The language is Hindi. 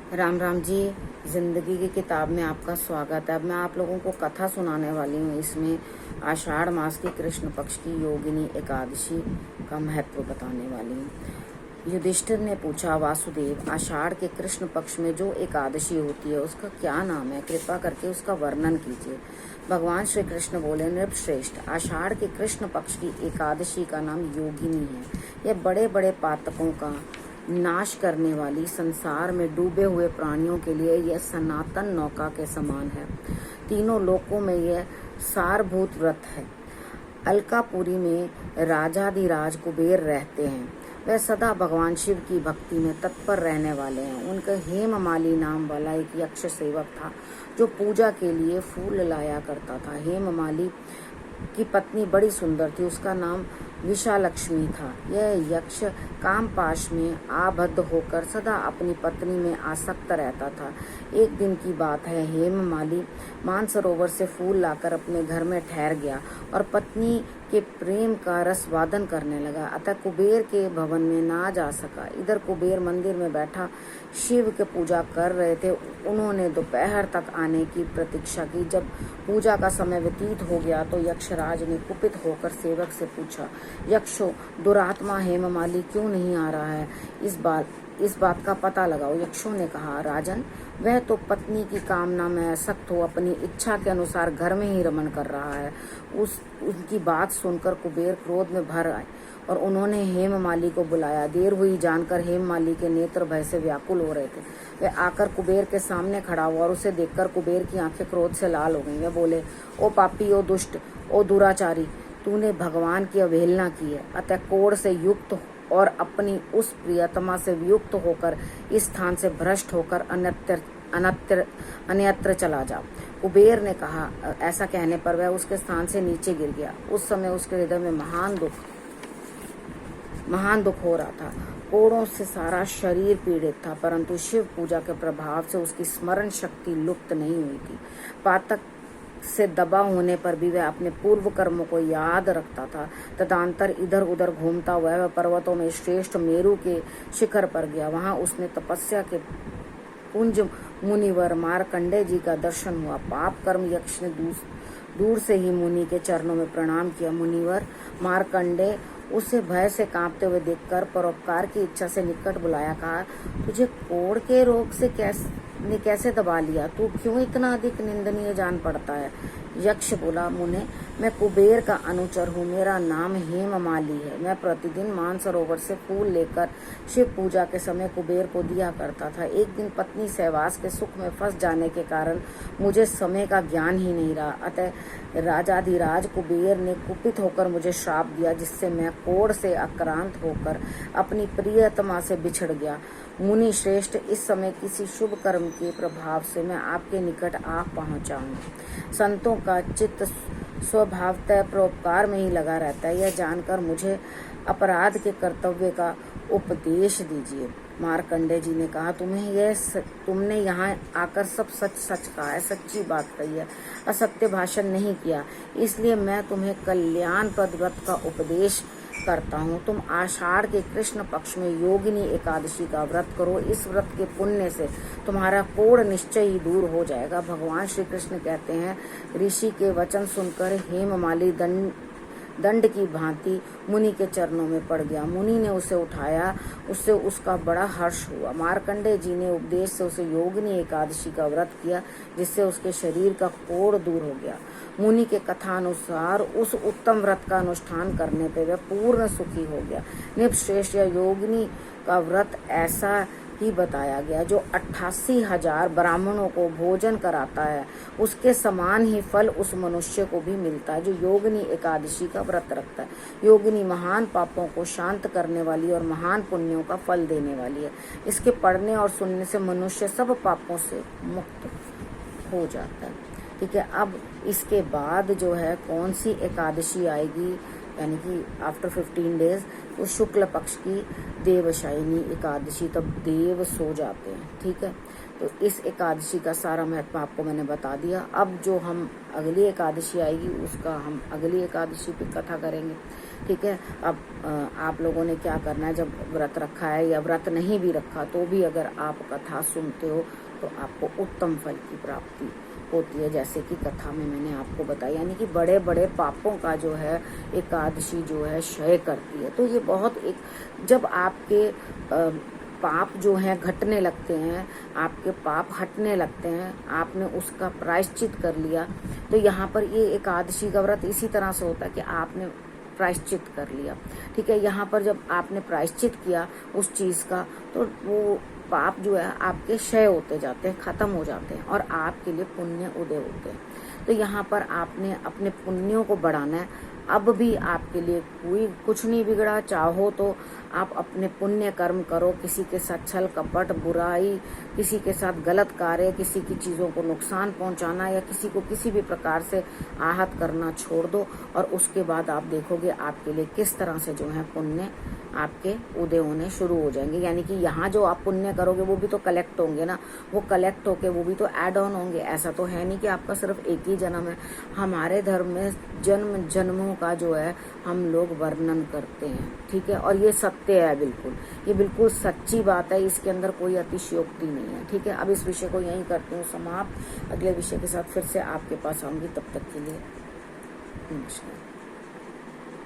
राम राम जी। जिंदगी की किताब में आपका स्वागत है। अब मैं आप लोगों को कथा सुनाने वाली हूँ। इसमें आषाढ़ मास की कृष्ण पक्ष की योगिनी एकादशी का महत्व बताने वाली हूँ। युधिष्ठिर ने पूछा, वासुदेव, आषाढ़ के कृष्ण पक्ष में जो एकादशी होती है उसका क्या नाम है? कृपा करके उसका वर्णन कीजिए। भगवान श्री कृष्ण बोले, नृपश्रेष्ठ, आषाढ़ के कृष्ण पक्ष की एकादशी का नाम योगिनी है। यह बड़े बड़े पातकों का नाश करने वाली, संसार में डूबे हुए प्राणियों के लिए यह सनातन नौका के समान है। तीनों लोकों में यह सारभूत व्रत है। अलकापुरी में राजाधिराज कुबेर रहते हैं। वह सदा भगवान शिव की भक्ति में तत्पर रहने वाले हैं। उनका हेममाली नाम वाला एक यक्ष सेवक था जो पूजा के लिए फूल लाया करता था। हेममाली की पत्नी बड़ी सुंदर थी। उसका नाम विशालक्ष्मी था। यह यक्ष कामपाश में आबद्ध होकर सदा अपनी पत्नी में आसक्त रहता था। एक दिन की बात है, हेममाली मानसरोवर से फूल लाकर अपने घर में ठहर गया और पत्नी के प्रेम का रसवादन करने लगा। अतः कुबेर के भवन में ना जा सका। इधर कुबेर मंदिर में बैठा शिव के पूजा कर रहे थे। उन्होंने दोपहर तक आने की प्रतीक्षा की। जब पूजा का समय व्यतीत हो गया तो यक्षराज ने कुपित होकर सेवक से पूछा, यक्षो, दुरात्मा हेममाली क्यों नहीं आ रहा है? इस बात का पता लगाओ। यक्षों ने कहा, राजन, वह तो पत्नी की कामना में आसक्त हो अपनी इच्छा के अनुसार घर में ही रमन कर रहा है। उनकी बात सुनकर कुबेर क्रोध में भर आए और उन्होंने हेममाली को बुलाया। देर हुई जानकर हेममाली के नेत्र भय से व्याकुल हो रहे थे। वह आकर कुबेर के सामने खड़ा हुआ और उसे देखकर कुबेर की आंखें क्रोध से लाल हो गईं। वे बोले, ओ पापी, ओ दुष्ट, ओ दुराचारी, तूने भगवान की अवहेलना की है। अतः कोढ़ से युक्त और अपनी उस प्रियतमा से वियुक्त होकर इस स्थान से भ्रष्ट होकर अन्यत्र चला जा। कुबेर ने कहा। ऐसा कहने पर वह उसके स्थान से नीचे गिर गया। उस समय उसके हृदय में महान दुख हो रहा था। कोढ़ों से सारा शरीर पीड़ित था, परंतु शिव पूजा के प्रभाव से उसकी स्मरण शक्ति लुप्त नहीं हुई थी। पातक से दबा होने पर भी वह अपने पूर्व कर्मों को याद रखता था। तदंतर इधर उधर घूमता हुआ वह पर्वतों में श्रेष्ठ मेरु के शिखर पर गया। वहां उसने तपस्या के पुंज मुनिवर मार्कंडेय जी का दर्शन हुआ। पाप कर्म यक्ष ने दूर से ही मुनि के चरणों में प्रणाम किया। मुनिवर मार्कंडेय उसे भय से कांपते हुए देखकर परोपकार की इच्छा से निकट बुलाया। कहा, तुझे कोढ़ के रोग से कैसे दबा लिया? तू क्यों इतना अधिक निंदनीय जान पड़ता है? यक्ष बोला, मुने, मैं कुबेर का अनुचर हूँ। मेरा नाम हेममाली है। मैं प्रतिदिन मानसरोवर से फूल लेकर शिव पूजा के समय कुबेर को दिया करता था। एक दिन पत्नी सहवास के सुख में फंस जाने के कारण मुझे समय का ज्ञान ही नहीं रहा। अतः राजाधिराज कुबेर ने कुपित होकर मुझे श्राप दिया, जिससे मैं कोढ़ से आक्रांत होकर अपनी प्रियतमा से बिछड़ गया। मुनि श्रेष्ठ, इस समय किसी शुभ कर्म के प्रभाव से मैं आपके निकट आ पहुंचा हूँ। संतों का चित्त स्वभावतः परोपकार में ही लगा रहता है। यह जानकर मुझे अपराध के कर्तव्य का उपदेश दीजिए। मार्कंडेय जी ने कहा, तुमने यहाँ आकर सब सच कहा है, सच्ची बात कही है, असत्य भाषण नहीं किया। इसलिए मैं तुम्हें कल्याणप्रद व्रत का उपदेश करता हूँ। तुम आषाढ़ के कृष्ण पक्ष में योगिनी एकादशी का व्रत करो। इस व्रत के पुण्य से तुम्हारा कोढ़ निश्चय ही दूर हो जाएगा। भगवान श्री कृष्ण कहते हैं, ऋषि के वचन सुनकर हेममाली दंड की भांति मुनि के चरणों में पड़ गया। मुनि ने उसे उठाया। उससे उसका बड़ा हर्ष हुआ। मार्कंडेय जी ने उपदेश से उसे योगिनी एकादशी का व्रत किया, जिससे उसके शरीर का कोढ़ दूर हो गया। मुनि के कथानुसार उस उत्तम व्रत का अनुष्ठान करने पर वह पूर्ण सुखी हो गया। निपश्रेष्ठ योगिनी का व्रत ऐसा ही बताया गया जो 88,000 ब्राह्मणों को भोजन कराता है। उसके समान ही फल उस मनुष्य को भी मिलता है जो योगिनी एकादशी का व्रत रखता है। योगिनी महान पापों को शांत करने वाली और महान पुण्यों का फल देने वाली है। इसके पढ़ने और सुनने से मनुष्य सब पापों से मुक्त हो जाता है। ठीक है। अब इसके बाद जो है कौन सी एकादशी आएगी, यानी कि आफ्टर 15 डेज, तो शुक्ल पक्ष की देवशायिनी एकादशी। तब देव सो जाते हैं। ठीक है। तो इस एकादशी का सारा महत्व आपको मैंने बता दिया। अब जो हम अगली एकादशी आएगी उसका हम अगली एकादशी पे कथा करेंगे। ठीक है। अब आप लोगों ने क्या करना है, जब व्रत रखा है या व्रत नहीं भी रखा तो भी अगर आप कथा सुनते हो तो आपको उत्तम फल की प्राप्ति होती है, जैसे कि कथा में मैंने आपको बताया। यानी कि बड़े बड़े पापों का जो है एकादशी जो है क्षय करती है। तो ये बहुत एक, जब आपके पाप जो हैं घटने लगते हैं, आपके पाप हटने लगते हैं, आपने उसका प्रायश्चित कर लिया, तो यहाँ पर ये एकादशी का व्रत इसी तरह से होता है कि आपने प्रायश्चित कर लिया, ठीक है। यहाँ पर जब आपने प्रायश्चित किया उस चीज़ का, तो वो पाप जो है आपके क्षय होते जाते हैं, खत्म हो जाते हैं और आपके लिए पुण्य उदय होते हैं। तो यहाँ पर आपने अपने पुण्यों को बढ़ाना है। अब भी आपके लिए कोई कुछ नहीं बिगड़ा, चाहो तो आप अपने पुण्य कर्म करो, किसी के साथ छल कपट बुराई, किसी के साथ गलत कार्य, किसी की चीज़ों को नुकसान पहुंचाना या किसी को किसी भी प्रकार से आहत करना छोड़ दो, और उसके बाद आप देखोगे आपके लिए किस तरह से जो है पुण्य आपके उदय होने शुरू हो जाएंगे। यानी कि यहाँ जो आप पुण्य करोगे वो भी तो कलेक्ट होंगे ना, वो कलेक्ट होके वो भी तो ऐड ऑन होंगे। ऐसा तो है नहीं कि आपका सिर्फ एक ही जन्म है। हमारे धर्म में जन्म जन्मों का जो है हम लोग वर्णन करते हैं, ठीक है। और ये सत्य है, बिल्कुल, ये बिल्कुल सच्ची बात है, इसके अंदर कोई अतिशयोक्ति नहीं है, ठीक है। अब इस विषय को यहीं करती हूँ समाप्त। अगले विषय के साथ फिर से आपके पास आऊंगी, तब तक के लिए नमस्कार।